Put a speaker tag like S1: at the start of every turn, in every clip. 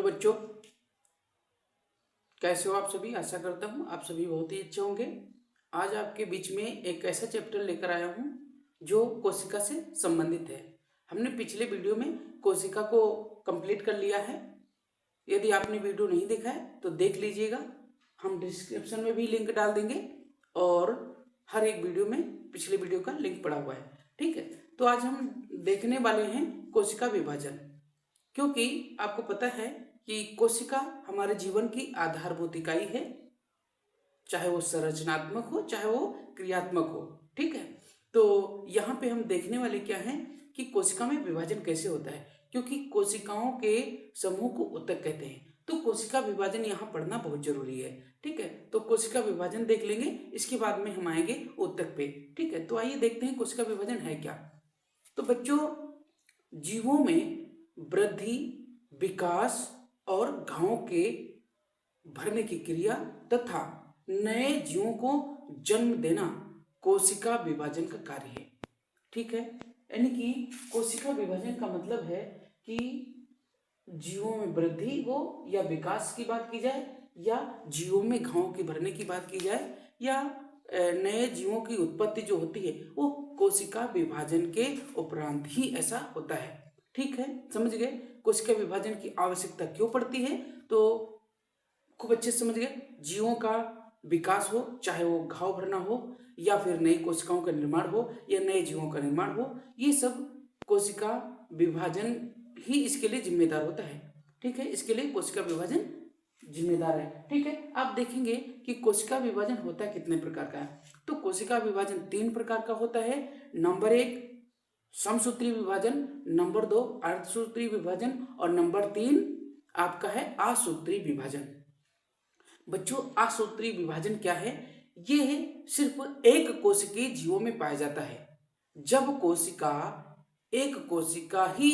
S1: बच्चों, कैसे हो आप सभी। आशा करता हूँ आप सभी बहुत ही अच्छे होंगे। आज आपके बीच में एक ऐसा चैप्टर लेकर आया हूँ जो कोशिका से संबंधित है। हमने पिछले वीडियो में कोशिका को कंप्लीट कर लिया है। यदि आपने वीडियो नहीं देखा है तो देख लीजिएगा, हम डिस्क्रिप्शन में भी लिंक डाल देंगे और हर एक वीडियो में पिछले वीडियो का लिंक पड़ा हुआ है। ठीक है, तो आज हम देखने वाले हैं कोशिका विभाजन, क्योंकि आपको पता है कि कोशिका हमारे जीवन की आधारभूत इकाई है, चाहे वो संरचनात्मक हो चाहे वो क्रियात्मक हो। ठीक है, तो यहाँ पे हम देखने वाले क्या हैं कि कोशिका में विभाजन कैसे होता है, क्योंकि कोशिकाओं के समूह को ऊतक कहते हैं। तो कोशिका विभाजन यहाँ पढ़ना बहुत जरूरी है। ठीक है, तो कोशिका विभाजन देख लेंगे, इसके बाद में हम आएंगे ऊतक पे। ठीक है, तो आइए देखते हैं कोशिका विभाजन है क्या। तो बच्चों, जीवों में वृद्धि, विकास और घावों के भरने की क्रिया तथा नए जीवों को जन्म देना कोशिका विभाजन का कार्य है। ठीक है, यानी कि कोशिका विभाजन का मतलब है कि जीवों में वृद्धि हो या विकास की बात की जाए, या जीवों में घावों के भरने की बात की जाए, या नए जीवों की उत्पत्ति जो होती है वो कोशिका विभाजन के उपरांत ही ऐसा होता है। ठीक है, समझ गए कोशिका विभाजन की आवश्यकता क्यों पड़ती है। तो खूब अच्छे से समझ गए, जीवों का विकास हो, चाहे वो घाव भरना हो या फिर नई कोशिकाओं का निर्माण हो या नए जीवों का निर्माण हो, ये सब कोशिका विभाजन ही इसके लिए जिम्मेदार होता है। ठीक है, इसके लिए कोशिका विभाजन जिम्मेदार है। ठीक है, आप देखेंगे कि कोशिका विभाजन होता कितने प्रकार का है। तो कोशिका विभाजन 3 प्रकार का होता है। नंबर 1 समसूत्री विभाजन, नंबर 2 अर्धसूत्री विभाजन और नंबर 3 आपका है असूत्री विभाजन। बच्चों, असूत्री विभाजन क्या है? ये सिर्फ एक कोशिकीय जीवों में पाया जाता है। जब एक कोशिका ही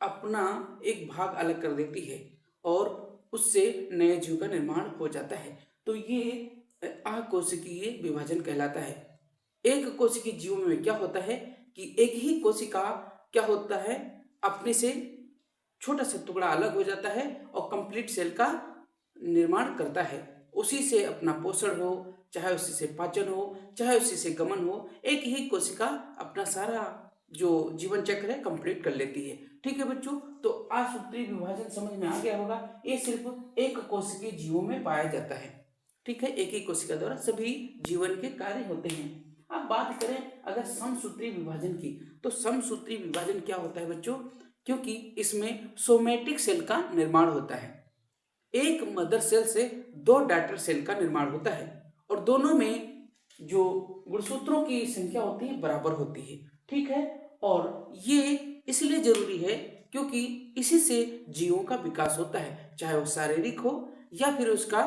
S1: अपना एक भाग अलग कर देती है और उससे नए जीव का निर्माण हो जाता है, तो ये अकोशिकीय विभाजन कहलाता है। एक कोशिकीय जीवों में क्या होता है कि एक ही कोशिका क्या होता है, अपने से छोटा सा टुकड़ा अलग हो जाता है और कंप्लीट सेल का निर्माण करता है। उसी से अपना पोषण हो, चाहे उसी से पाचन हो, चाहे उसी से गमन हो, एक ही कोशिका अपना सारा जो जीवन चक्र है कंप्लीट कर लेती है। ठीक है बच्चों, तो असूत्री विभाजन समझ में आ गया होगा। ये सिर्फ एक कोशिकीय जीवों में पाया जाता है। ठीक है, एक ही कोशिका द्वारा सभी जीवन के कार्य होते हैं। अब बात करें अगर समसूत्री विभाजन की, तो समसूत्री विभाजन क्या होता है बच्चों? क्योंकि इसमें सोमेटिक सेल का निर्माण होता है। एक मदर सेल से 2 डॉटर सेल का निर्माण होता है और दोनों में जो गुणसूत्रों की संख्या होती है बराबर होती है। ठीक है, और ये इसलिए जरूरी है क्योंकि इसी से जीवों का विकास होता है, चाहे वो शारीरिक हो या फिर उसका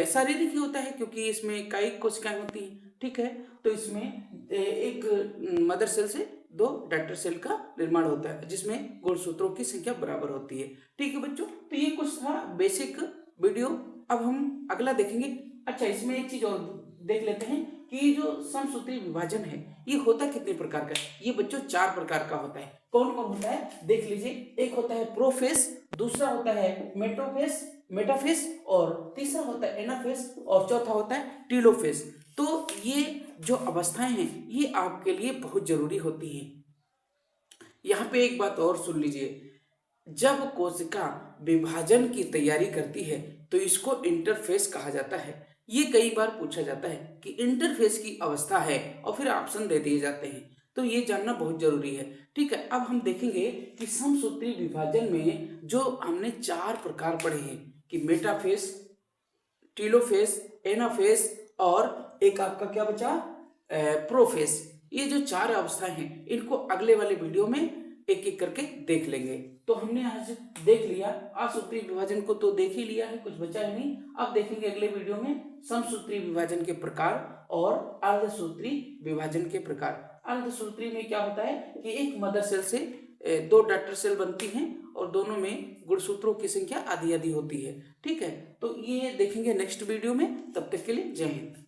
S1: शारीरिक ही होता है, क्योंकि इसमें कायिक कोशिकाएं होती हैं। ठीक है, तो इसमें एक मदर सेल से 2 डॉटर सेल का निर्माण होता है जिसमें गुणसूत्रों की संख्या बराबर होती है। ठीक है बच्चों, तो ये कुछ था बेसिक वीडियो। अब हम अगला देखेंगे। अच्छा, इसमें एक चीज और देख लेते हैं कि जो समसूत्री विभाजन है ये होता कितने प्रकार का है। ये बच्चों 4 प्रकार का होता है। कौन कौन होता है देख लीजिए। एक होता है प्रोफेस, दूसरा होता है मेटाफेस और तीसरा होता है एनाफेस और चौथा होता है टीलोफेस। तो ये जो अवस्थाएं हैं ये आपके लिए बहुत जरूरी होती हैं। यहाँ पे एक बात और सुन लीजिए, जब कोशिका विभाजन की तैयारी करती है तो इसको इंटरफेस कहा जाता है। ये कई बार पूछा जाता है कि इंटरफेस की अवस्था है और फिर ऑप्शन दे दिए जाते हैं, तो ये जानना बहुत जरूरी है। ठीक है, अब हम देखेंगे कि समसूत्री विभाजन में जो हमने 4 प्रकार पढ़े हैं कि मेटाफेस, टीलोफेस, एनाफेस और एक आपका क्या बचा प्रोफेस। ये जो 4 अवस्थाएं हैं इनको अगले वाले वीडियो में एक एक करके देख लेंगे। तो हमने आज देख लिया असूत्री विभाजन को, तो देख ही लिया है, कुछ बचा ही नहीं। अब देखेंगे अगले वीडियो में समसूत्री विभाजन के प्रकार और अर्धसूत्री विभाजन के प्रकार। अर्धसूत्री में क्या होता है कि एक मदर सेल से 2 डॉटर सेल बनती हैं और दोनों में गुणसूत्रों की संख्या आधी आधी होती है। ठीक है, तो ये देखेंगे नेक्स्ट वीडियो में। तब तक के लिए जय हिंद।